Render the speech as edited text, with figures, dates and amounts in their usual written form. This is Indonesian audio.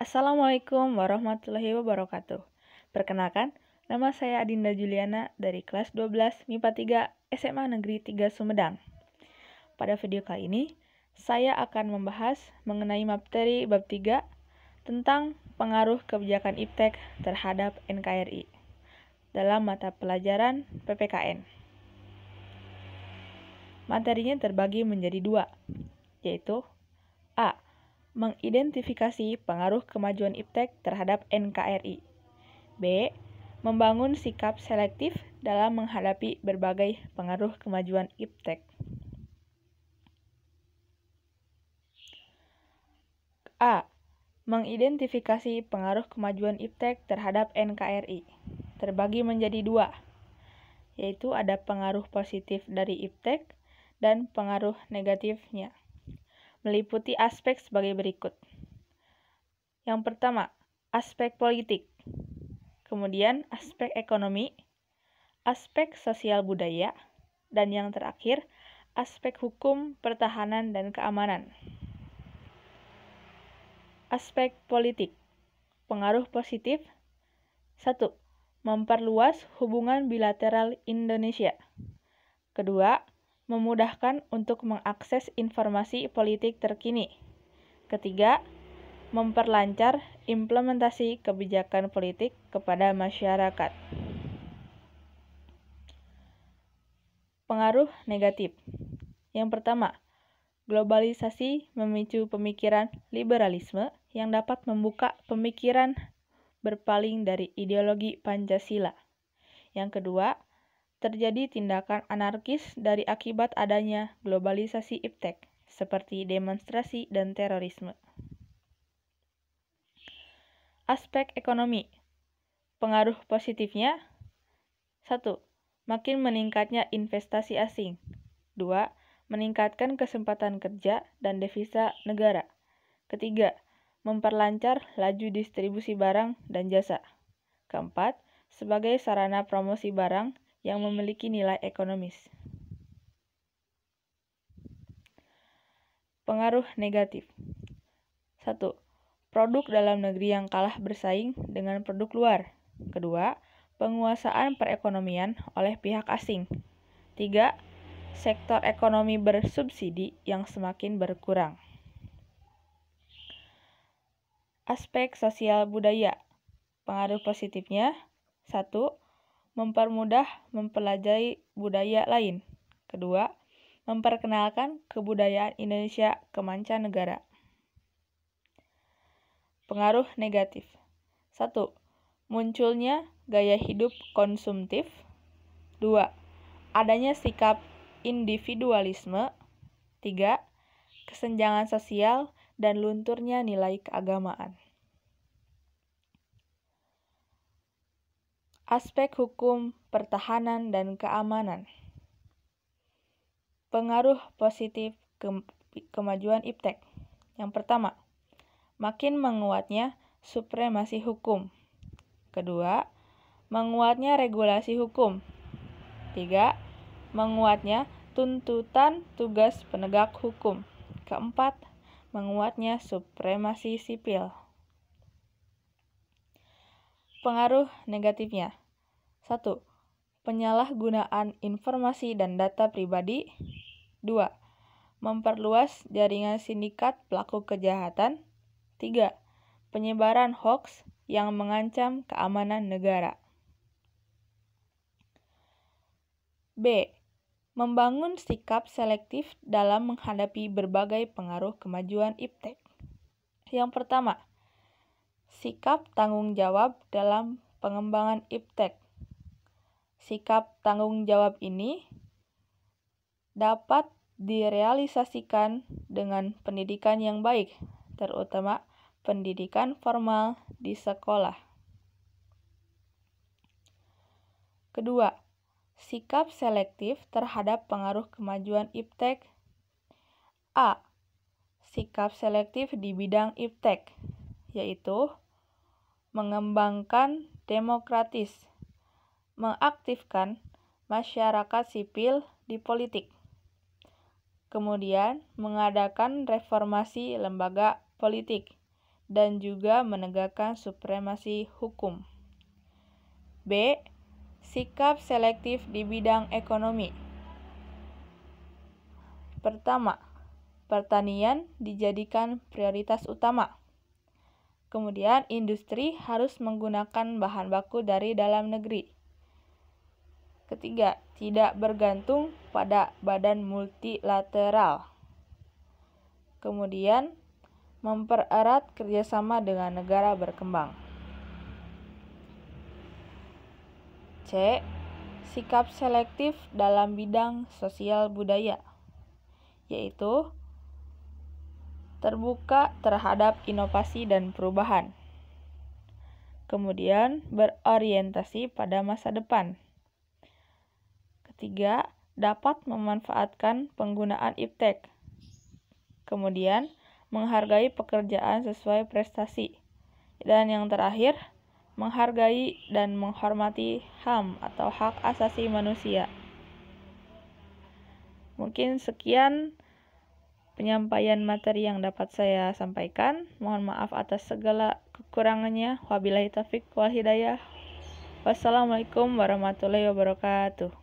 Assalamualaikum warahmatullahi wabarakatuh. Perkenalkan, nama saya Adinda Juliana dari kelas 12 MIPA 3 SMA Negeri 3 Sumedang. Pada video kali ini, saya akan membahas mengenai materi bab 3 tentang pengaruh kebijakan IPTEK terhadap NKRI dalam mata pelajaran PPKN. Materinya terbagi menjadi dua, yaitu A. Mengidentifikasi pengaruh kemajuan IPTEK terhadap NKRI. B. Membangun sikap selektif dalam menghadapi berbagai pengaruh kemajuan IPTEK. A. Mengidentifikasi pengaruh kemajuan IPTEK terhadap NKRI. Terbagi menjadi dua, yaitu ada pengaruh positif dari IPTEK dan pengaruh negatifnya. Meliputi aspek sebagai berikut. Yang pertama, aspek politik. Kemudian aspek ekonomi, aspek sosial budaya, dan yang terakhir, aspek hukum, pertahanan, dan keamanan. Aspek politik. Pengaruh positif. 1. Memperluas hubungan bilateral Indonesia. Kedua, memudahkan untuk mengakses informasi politik terkini. Ketiga, memperlancar implementasi kebijakan politik kepada masyarakat. Pengaruh negatif. Yang pertama, globalisasi memicu pemikiran liberalisme yang dapat membuka pemikiran berpaling dari ideologi Pancasila. Yang kedua, terjadi tindakan anarkis dari akibat adanya globalisasi IPTEK, seperti demonstrasi dan terorisme. Aspek ekonomi. Pengaruh positifnya. 1. Makin meningkatnya investasi asing. 2. Meningkatkan kesempatan kerja dan devisa negara. Ketiga, memperlancar laju distribusi barang dan jasa. Keempat, sebagai sarana promosi barang yang memiliki nilai ekonomis. Pengaruh negatif. 1. Produk dalam negeri yang kalah bersaing dengan produk luar. Kedua, penguasaan perekonomian oleh pihak asing. 3. Sektor ekonomi bersubsidi yang semakin berkurang. Aspek sosial budaya. Pengaruh positifnya. 1. Mempermudah mempelajari budaya lain. Kedua, memperkenalkan kebudayaan Indonesia ke mancanegara. Pengaruh negatif. 1. Munculnya gaya hidup konsumtif. 2. Adanya sikap individualisme. 3. Kesenjangan sosial dan lunturnya nilai keagamaan. Aspek hukum, pertahanan, dan keamanan. Pengaruh positif kemajuan IPTEK. Yang pertama, makin menguatnya supremasi hukum. Kedua, menguatnya regulasi hukum. 3. Menguatnya tuntutan tugas penegak hukum. Keempat, menguatnya supremasi sipil. Pengaruh negatifnya. 1. Penyalahgunaan informasi dan data pribadi. 2. Memperluas jaringan sindikat pelaku kejahatan. 3. Penyebaran hoaks yang mengancam keamanan negara. B. Membangun sikap selektif dalam menghadapi berbagai pengaruh kemajuan IPTEK. Yang pertama, sikap tanggung jawab dalam pengembangan IPTEK. Sikap tanggung jawab ini dapat direalisasikan dengan pendidikan yang baik, terutama pendidikan formal di sekolah. Kedua, sikap selektif terhadap pengaruh kemajuan IPTEK. A. Sikap selektif di bidang IPTEK, yaitu mengembangkan demokratis, mengaktifkan masyarakat sipil di politik, kemudian mengadakan reformasi lembaga politik, dan juga menegakkan supremasi hukum. B. Sikap selektif di bidang ekonomi. Pertama, pertanian dijadikan prioritas utama. Kemudian, industri harus menggunakan bahan baku dari dalam negeri. Ketiga, tidak bergantung pada badan multilateral. Kemudian, mempererat kerjasama dengan negara berkembang. C. Sikap selektif dalam bidang sosial budaya, yaitu terbuka terhadap inovasi dan perubahan. Kemudian, berorientasi pada masa depan. Ketiga, dapat memanfaatkan penggunaan iptek. Kemudian, menghargai pekerjaan sesuai prestasi. Dan yang terakhir, menghargai dan menghormati HAM atau hak asasi manusia. Mungkin sekian penyampaian materi yang dapat saya sampaikan. Mohon maaf atas segala kekurangannya. Wabillahi taufiq wal hidayah. Wassalamualaikum warahmatullahi wabarakatuh.